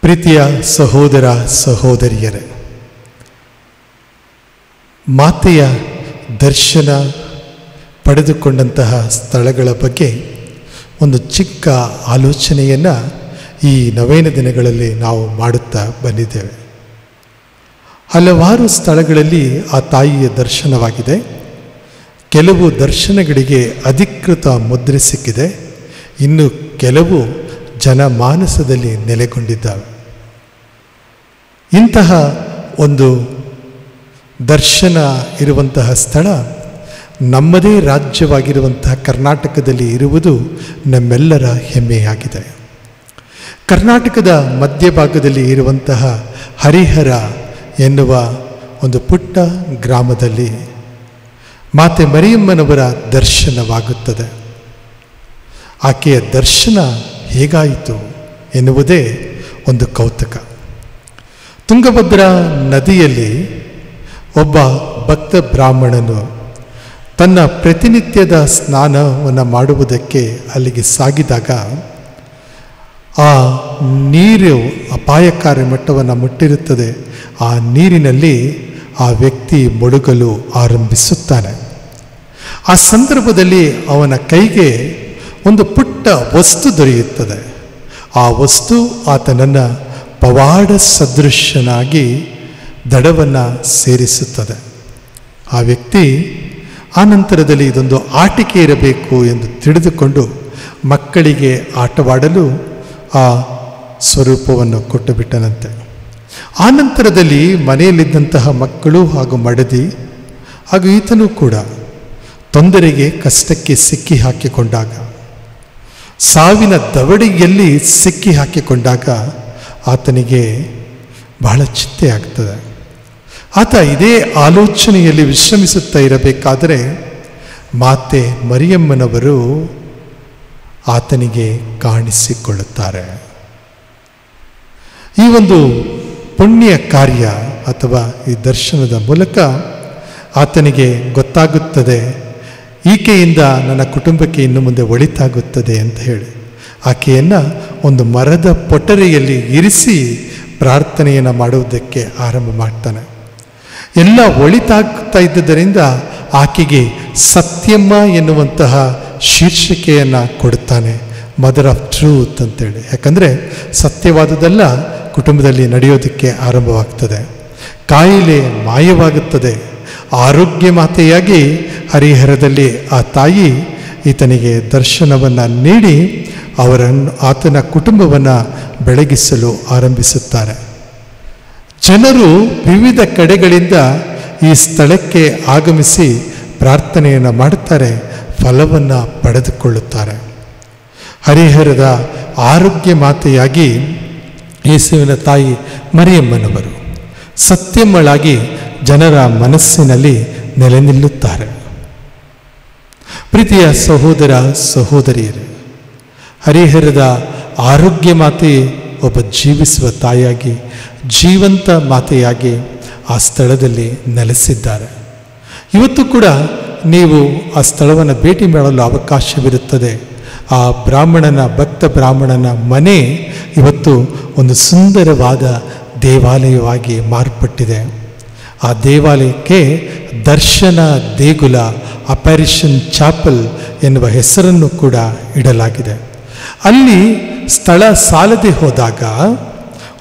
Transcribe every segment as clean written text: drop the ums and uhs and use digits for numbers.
ಪ್ರೀತಿಯ ಸಹೋದರ ಸಹೋದರಿಯರೇ, ಮಾತೆಯ ದರ್ಶನ ಪಡೆದುಕೊಂಡಂತಹ ಸ್ಥಳಗಳ ಬಗ್ಗೆ ಒಂದು ಚಿಕ್ಕ ಆಲೋಚನೆಯನ್ನು ಈ ನವೇನ ದಿನಗಳಲ್ಲಿ ನಾವು ಮಾಡುತ್ತಾ ಬಂದಿದ್ದೇವೆ. ಹಲವಾರು ಸ್ಥಳಗಳಲ್ಲಿ ಆ ತಾಯಿಯ ದರ್ಶನವಾಗಿದೆ. ಕೆಲವು ದರ್ಶನಗಳಿಗೆ ಅಧಿಕೃತ ಮುದ್ರೆ ಸಿಕ್ಕಿದೆ, ಇನ್ನು ಕೆಲವು ಜನಮಾನಸದಲ್ಲಿ ನೆಲೆಗೊಂಡಿದ್ದಾವೆ. ಇಂತಹ ಒಂದು ದರ್ಶನ ಇರುವಂತಹ ಸ್ಥಳ ನಮ್ಮದೇ ರಾಜ್ಯವಾಗಿರುವಂತಹ ಕರ್ನಾಟಕದಲ್ಲಿ ಇರುವುದು ನಮ್ಮೆಲ್ಲರ ಹೆಮ್ಮೆಯಾಗಿದೆ. ಕರ್ನಾಟಕದ ಮಧ್ಯಭಾಗದಲ್ಲಿ ಇರುವಂತಹ ಹರಿಹರ ಎನ್ನುವ ಒಂದು ಪುಟ್ಟ ಗ್ರಾಮದಲ್ಲಿ ಮಾತೆ ಮರಿಯಮ್ಮನವರ ದರ್ಶನವಾಗುತ್ತದೆ. ಆಕೆಯ ದರ್ಶನ ಹೇಗಾಯಿತು ಎನ್ನುವುದೇ ಒಂದು ಕೌತುಕ. ತುಂಗಭದ್ರಾ ನದಿಯಲ್ಲಿ ಒಬ್ಬ ಭಕ್ತ ಬ್ರಾಹ್ಮಣನು ತನ್ನ ಪ್ರತಿನಿತ್ಯದ ಸ್ನಾನವನ್ನು ಮಾಡುವುದಕ್ಕೆ ಅಲ್ಲಿಗೆ ಸಾಗಿದಾಗ ಆ ನೀರು ಅಪಾಯಕಾರಿ ಮಟ್ಟವನ್ನು ಮುಟ್ಟಿರುತ್ತದೆ. ಆ ನೀರಿನಲ್ಲಿ ಆ ವ್ಯಕ್ತಿ ಮುಳುಗಲು ಆರಂಭಿಸುತ್ತಾನೆ. ಆ ಸಂದರ್ಭದಲ್ಲಿ ಅವನ ಕೈಗೆ ಒಂದು ಪುಟ್ಟ ವಸ್ತು ದೊರೆಯುತ್ತದೆ. ಆ ವಸ್ತು ಆತನನ್ನು ಪವಾಡ ಸದೃಶನಾಗಿ ದಡವನ್ನು ಸೇರಿಸುತ್ತದೆ. ಆ ವ್ಯಕ್ತಿ ಆ ನಂತರದಲ್ಲಿ ಇದೊಂದು ಆಟಿಕೆ ಇರಬೇಕು ಎಂದು ತಿಳಿದುಕೊಂಡು ಮಕ್ಕಳಿಗೆ ಆಟವಾಡಲು ಆ ಸ್ವರೂಪವನ್ನು ಕೊಟ್ಟು ಬಿಟ್ಟನಂತೆ. ಆ ನಂತರದಲ್ಲಿ ಮನೆಯಲ್ಲಿದ್ದಂತಹ ಮಕ್ಕಳು ಹಾಗೂ ಮಡದಿ ಹಾಗೂ ಈತನೂ ಕೂಡ ತೊಂದರೆಗೆ ಕಷ್ಟಕ್ಕೆ ಸಿಕ್ಕಿ ಹಾಕಿಕೊಂಡಾಗ, ಸಾವಿನ ದವಡಿಯಲ್ಲಿ ಸಿಕ್ಕಿ ಹಾಕಿಕೊಂಡಾಗ ಆತನಿಗೆ ಬಹಳ ಚಿಂತೆ ಆಗ್ತದೆ. ಆತ ಇದೇ ಆಲೋಚನೆಯಲ್ಲಿ ವಿಶ್ರಮಿಸುತ್ತಾ ಇರಬೇಕಾದರೆ ಮಾತೆ ಮರಿಯಮ್ಮನವರು ಆತನಿಗೆ ಕಾಣಿಸಿಕೊಳ್ಳುತ್ತಾರೆ. ಈ ಒಂದು ಪುಣ್ಯ ಕಾರ್ಯ ಅಥವಾ ಈ ದರ್ಶನದ ಮೂಲಕ ಆತನಿಗೆ ಗೊತ್ತಾಗುತ್ತದೆ, ಈಕೆಯಿಂದ ನನ್ನ ಕುಟುಂಬಕ್ಕೆ ಇನ್ನು ಮುಂದೆ ಒಳಿತಾಗುತ್ತದೆ ಅಂತ ಹೇಳಿ ಆಕೆಯನ್ನು ಒಂದು ಮರದ ಪೊಟರೆಯಲ್ಲಿ ಇರಿಸಿ ಪ್ರಾರ್ಥನೆಯನ್ನು ಮಾಡುವುದಕ್ಕೆ ಆರಂಭ ಮಾಡ್ತಾನೆ. ಎಲ್ಲ ಒಳಿತಾಗ್ತಾ ಇದ್ದುದರಿಂದ ಆಕೆಗೆ ಸತ್ಯಮ್ಮ ಎನ್ನುವಂತಹ ಶೀರ್ಷಿಕೆಯನ್ನು ಕೊಡುತ್ತಾನೆ, ಮದರ್ ಆಫ್ ಟ್ರೂತ್ ಅಂತೇಳಿ. ಯಾಕಂದರೆ ಸತ್ಯವಾದದೆಲ್ಲ ಕುಟುಂಬದಲ್ಲಿ ನಡೆಯೋದಕ್ಕೆ ಆರಂಭವಾಗ್ತದೆ. ಕಾಯಿಲೆ ಮಾಯವಾಗುತ್ತದೆ. ಆರೋಗ್ಯ ಮಾತೆಯಾಗಿ ಹರಿಹರದಲ್ಲಿ ಆ ತಾಯಿ ಈತನಿಗೆ ದರ್ಶನವನ್ನು ನೀಡಿ ಆತನ ಕುಟುಂಬವನ್ನು ಬೆಳಗಿಸಲು ಆರಂಭಿಸುತ್ತಾರೆ. ಜನರು ವಿವಿಧ ಕಡೆಗಳಿಂದ ಈ ಸ್ಥಳಕ್ಕೆ ಆಗಮಿಸಿ ಪ್ರಾರ್ಥನೆಯನ್ನು ಮಾಡುತ್ತಾರೆ, ಫಲವನ್ನು ಪಡೆದುಕೊಳ್ಳುತ್ತಾರೆ. ಹರಿಹರದ ಆರೋಗ್ಯ ಮಾತೆಯಾಗಿ ಯೇಸುವಿನ ತಾಯಿ ಮರಿಯಮ್ಮನವರು ಸತ್ಯಮ್ಮಳಾಗಿ ಜನರ ಮನಸ್ಸಿನಲ್ಲಿ ನೆಲೆ ನಿಲ್ಲುತ್ತಾರೆ. ಪ್ರೀತಿಯ ಸಹೋದರ ಸಹೋದರಿಯರೇ, ಹರಿಹರದ ಆರೋಗ್ಯ ಮಾತೆ ಒಬ್ಬ ಜೀವಿಸುವ ತಾಯಿಯಾಗಿ, ಜೀವಂತ ಮಾತೆಯಾಗಿ ಆ ಸ್ಥಳದಲ್ಲಿ ನೆಲೆಸಿದ್ದಾರೆ. ಇವತ್ತು ಕೂಡ ನೀವು ಆ ಸ್ಥಳವನ್ನು ಭೇಟಿ ಮಾಡಲು ಅವಕಾಶವಿರುತ್ತದೆ. ಆ ಭಕ್ತ ಬ್ರಾಹ್ಮಣನ ಮನೆ ಇವತ್ತು ಒಂದು ಸುಂದರವಾದ ದೇವಾಲಯವಾಗಿ ಮಾರ್ಪಟ್ಟಿದೆ. ಆ ದೇವಾಲಯಕ್ಕೆ ದರ್ಶನ ದೇಗುಲ, ಅಪ್ಯಾರಿಷನ್ ಚಾಪಲ್ ಎನ್ನುವ ಹೆಸರನ್ನು ಕೂಡ ಇಡಲಾಗಿದೆ. ಅಲ್ಲಿ ಸ್ಥಳ ಸಾಲದೆ ಹೋದಾಗ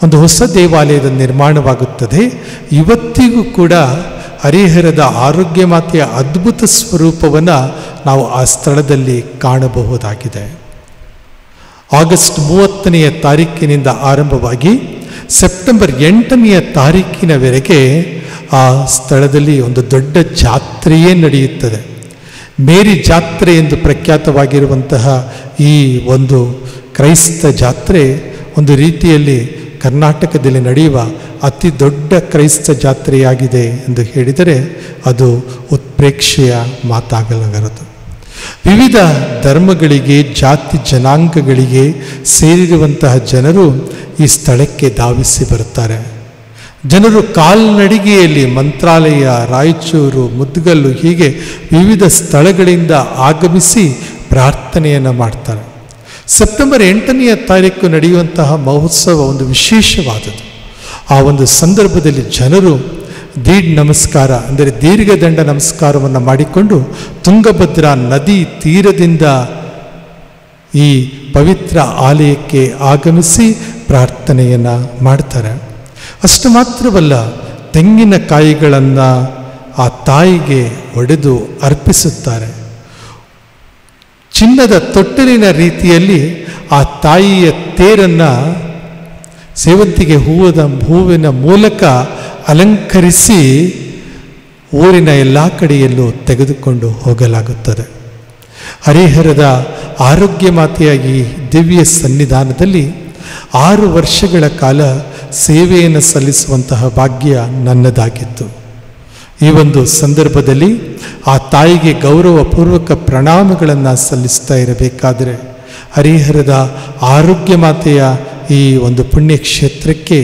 ಒಂದು ಹೊಸ ದೇವಾಲಯದ ನಿರ್ಮಾಣವಾಗುತ್ತದೆ. ಇವತ್ತಿಗೂ ಕೂಡ ಹರಿಹರದ ಆರೋಗ್ಯ ಮಾತೆಯ ಅದ್ಭುತ ಸ್ವರೂಪವನ್ನು ನಾವು ಆ ಸ್ಥಳದಲ್ಲಿ ಕಾಣಬಹುದಾಗಿದೆ. ಆಗಸ್ಟ್ 30ನೇ ತಾರೀಕಿನಿಂದ ಆರಂಭವಾಗಿ ಸೆಪ್ಟೆಂಬರ್ 8ನೇ ತಾರೀಕಿನವರೆಗೆ ಆ ಸ್ಥಳದಲ್ಲಿ ಒಂದು ದೊಡ್ಡ ಜಾತ್ರೆಯೇ ನಡೆಯುತ್ತದೆ. ಮೇರಿ ಜಾತ್ರೆ ಎಂದು ಪ್ರಖ್ಯಾತವಾಗಿರುವಂತಹ ಈ ಒಂದು ಕ್ರೈಸ್ತ ಜಾತ್ರೆ ಒಂದು ರೀತಿಯಲ್ಲಿ ಕರ್ನಾಟಕದಲ್ಲಿ ನಡೆಯುವ ಅತಿ ದೊಡ್ಡ ಕ್ರೈಸ್ತ ಜಾತ್ರೆಯಾಗಿದೆ ಎಂದು ಹೇಳಿದರೆ ಅದು ಉತ್ಪ್ರೇಕ್ಷೆಯ ಮಾತಾಗಲಾಗದು. ವಿವಿಧ ಧರ್ಮಗಳಿಗೆ, ಜಾತಿ ಜನಾಂಗಗಳಿಗೆ ಸೇರಿರುವಂತಹ ಜನರು ಈ ಸ್ಥಳಕ್ಕೆ ಧಾವಿಸಿ ಬರುತ್ತಾರೆ. ಜನರು ಕಾಲ್ನಡಿಗೆಯಲ್ಲಿ ಮಂತ್ರಾಲಯ, ರಾಯಚೂರು, ಮುದ್ಗಲ್ಲು ಹೀಗೆ ವಿವಿಧ ಸ್ಥಳಗಳಿಂದ ಆಗಮಿಸಿ ಪ್ರಾರ್ಥನೆಯನ್ನು ಮಾಡ್ತಾರೆ. ಸೆಪ್ಟೆಂಬರ್ 8ನೇ ತಾರೀಕು ನಡೆಯುವಂತಹ ಮಹೋತ್ಸವ ಒಂದು ವಿಶೇಷವಾದದ್ದು. ಆ ಒಂದು ಸಂದರ್ಭದಲ್ಲಿ ಜನರು ದೀಡ್ ನಮಸ್ಕಾರ ಅಂದರೆ ದೀರ್ಘದಂಡ ನಮಸ್ಕಾರವನ್ನು ಮಾಡಿಕೊಂಡು ತುಂಗಭದ್ರಾ ನದಿ ತೀರದಿಂದ ಈ ಪವಿತ್ರ ಆಲಯಕ್ಕೆ ಆಗಮಿಸಿ ಪ್ರಾರ್ಥನೆಯನ್ನು ಮಾಡ್ತಾರೆ. ಅಷ್ಟು ಮಾತ್ರವಲ್ಲ, ತೆಂಗಿನಕಾಯಿಗಳನ್ನು ಆ ತಾಯಿಗೆ ಒಡೆದು ಅರ್ಪಿಸುತ್ತಾರೆ. ಚಿನ್ನದ ತೊಟ್ಟಿಲಿನ ರೀತಿಯಲ್ಲಿ ಆ ತಾಯಿಯ ತೇರನ್ನು ಸೇವಂತಿಗೆ ಹೂವಿನ ಮೂಲಕ ಅಲಂಕರಿಸಿ ಊರಿನ ಎಲ್ಲ ಕಡೆಯಲ್ಲೂ ತೆಗೆದುಕೊಂಡು ಹೋಗಲಾಗುತ್ತದೆ. ಹರಿಹರದ ಆರೋಗ್ಯ ಮಾತೆಯಾಗಿ ದಿವ್ಯ ಸನ್ನಿಧಾನದಲ್ಲಿ 6 ವರ್ಷಗಳ ಕಾಲ ಸೇವೆಯನ್ನು ಸಲ್ಲಿಸುವಂತಹ ಭಾಗ್ಯ ನನ್ನದಾಗಿತ್ತು. ಈ ಒಂದು ಸಂದರ್ಭದಲ್ಲಿ ಆ ತಾಯಿಗೆ ಗೌರವಪೂರ್ವಕ ಪ್ರಣಾಮಗಳನ್ನು ಸಲ್ಲಿಸ್ತಾ ಇರಬೇಕಾದರೆ ಹರಿಹರದ ಆರೋಗ್ಯ ಮಾತೆಯ ಈ ಒಂದು ಪುಣ್ಯಕ್ಷೇತ್ರಕ್ಕೆ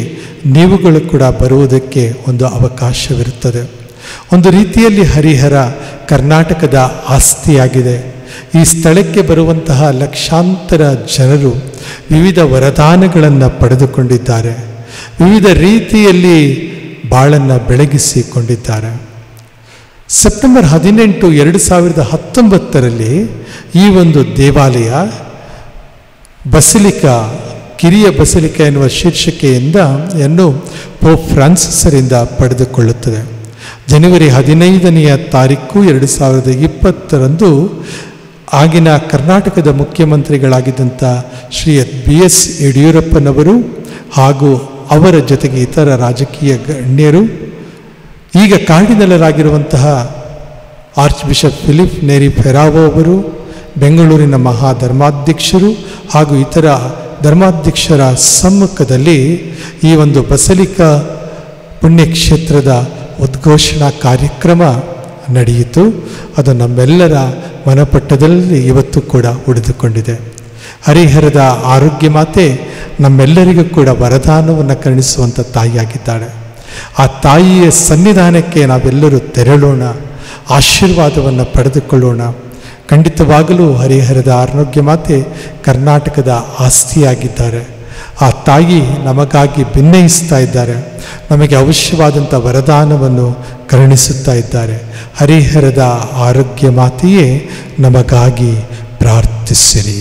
ನೀವುಗಳು ಕೂಡ ಬರುವುದಕ್ಕೆ ಒಂದು ಅವಕಾಶವಿರುತ್ತದೆ. ಒಂದು ರೀತಿಯಲ್ಲಿ ಹರಿಹರ ಕರ್ನಾಟಕದ ಆಸ್ತಿಯಾಗಿದೆ. ಈ ಸ್ಥಳಕ್ಕೆ ಬರುವಂತಹ ಲಕ್ಷಾಂತರ ಜನರು ವಿವಿಧ ವರದಾನಗಳನ್ನು ಪಡೆದುಕೊಂಡಿದ್ದಾರೆ, ವಿವಿಧ ರೀತಿಯಲ್ಲಿ ಬಾಳನ್ನು ಬೆಳಗಿಸಿಕೊಂಡಿದ್ದಾರೆ. ಸೆಪ್ಟೆಂಬರ್ 18, 2019ರಲ್ಲಿ ಈ ಒಂದು ದೇವಾಲಯ ಬಸಿಲಿಕಾ, ಕಿರಿಯ ಬಸಿಲಿಕಾ ಎನ್ನುವ ಶೀರ್ಷಿಕೆಯನ್ನು ಪೋಪ್ ಫ್ರಾನ್ಸಿಸರಿಂದ ಪಡೆದುಕೊಳ್ಳುತ್ತದೆ. ಜನವರಿ 15ನೇ ತಾರೀಕು 2020ರಂದು ಆಗಿನ ಕರ್ನಾಟಕದ ಮುಖ್ಯಮಂತ್ರಿಗಳಾಗಿದ್ದಂಥ ಶ್ರೀ BS ಯಡಿಯೂರಪ್ಪನವರು ಹಾಗೂ ಅವರ ಜೊತೆಗೆ ಇತರ ರಾಜಕೀಯ ಗಣ್ಯರು, ಈಗ ಕಾರ್ಡಿನಲರಾಗಿರುವಂತಹ ಆರ್ಚ್ ಬಿಷಪ್ ಫಿಲಿಪ್ ನೇರಿ ಫೆರಾವೋ ಅವರು, ಬೆಂಗಳೂರಿನ ಮಹಾಧರ್ಮಾಧ್ಯಕ್ಷರು ಹಾಗೂ ಇತರ ಧರ್ಮಾಧ್ಯಕ್ಷರ ಸಮ್ಮುಖದಲ್ಲಿ ಈ ಒಂದು ಬಸಲಿಕಾ ಪುಣ್ಯಕ್ಷೇತ್ರದ ಉದ್ಘೋಷಣಾ ಕಾರ್ಯಕ್ರಮ ನಡೆಯಿತು. ಅದು ನಮ್ಮೆಲ್ಲರ ಮನಪಟ್ಟದಲ್ಲಿ ಇವತ್ತು ಕೂಡ ಉಳಿದುಕೊಂಡಿದೆ. ಹರಿಹರದ ಆರೋಗ್ಯ ಮಾತೆ ನಮ್ಮೆಲ್ಲರಿಗೂ ಕೂಡ ವರದಾನವನ್ನು ಕರುಣಿಸುವಂಥ ತಾಯಿಯಾಗಿದ್ದಾಳೆ. ಆ ತಾಯಿಯ ಸನ್ನಿಧಾನಕ್ಕೆ ನಾವೆಲ್ಲರೂ ತೆರಳೋಣ, ಆಶೀರ್ವಾದವನ್ನು ಪಡೆದುಕೊಳ್ಳೋಣ. ಖಂಡಿತವಾಗಲೂ ಹರಿಹರದ ಆರೋಗ್ಯ ಮಾತೆ ಕರ್ನಾಟಕದ ಆಸ್ತಿಯಾಗಿದ್ದಾರೆ. ಆ ತಾಯಿ ನಮಗಾಗಿ ಭಿನ್ನಯಿಸ್ತಾ ಇದ್ದಾರೆ, ನಮಗೆ ಅವಶ್ಯವಾದಂಥ ವರದಾನವನ್ನು ಕರುಣಿಸುತ್ತಾ ಇದ್ದಾರೆ. ಹರಿಹರದ ಆರೋಗ್ಯ ಮಾತೆಯೇ ನಮಗಾಗಿ ಪ್ರಾರ್ಥಿಸಿರಿ.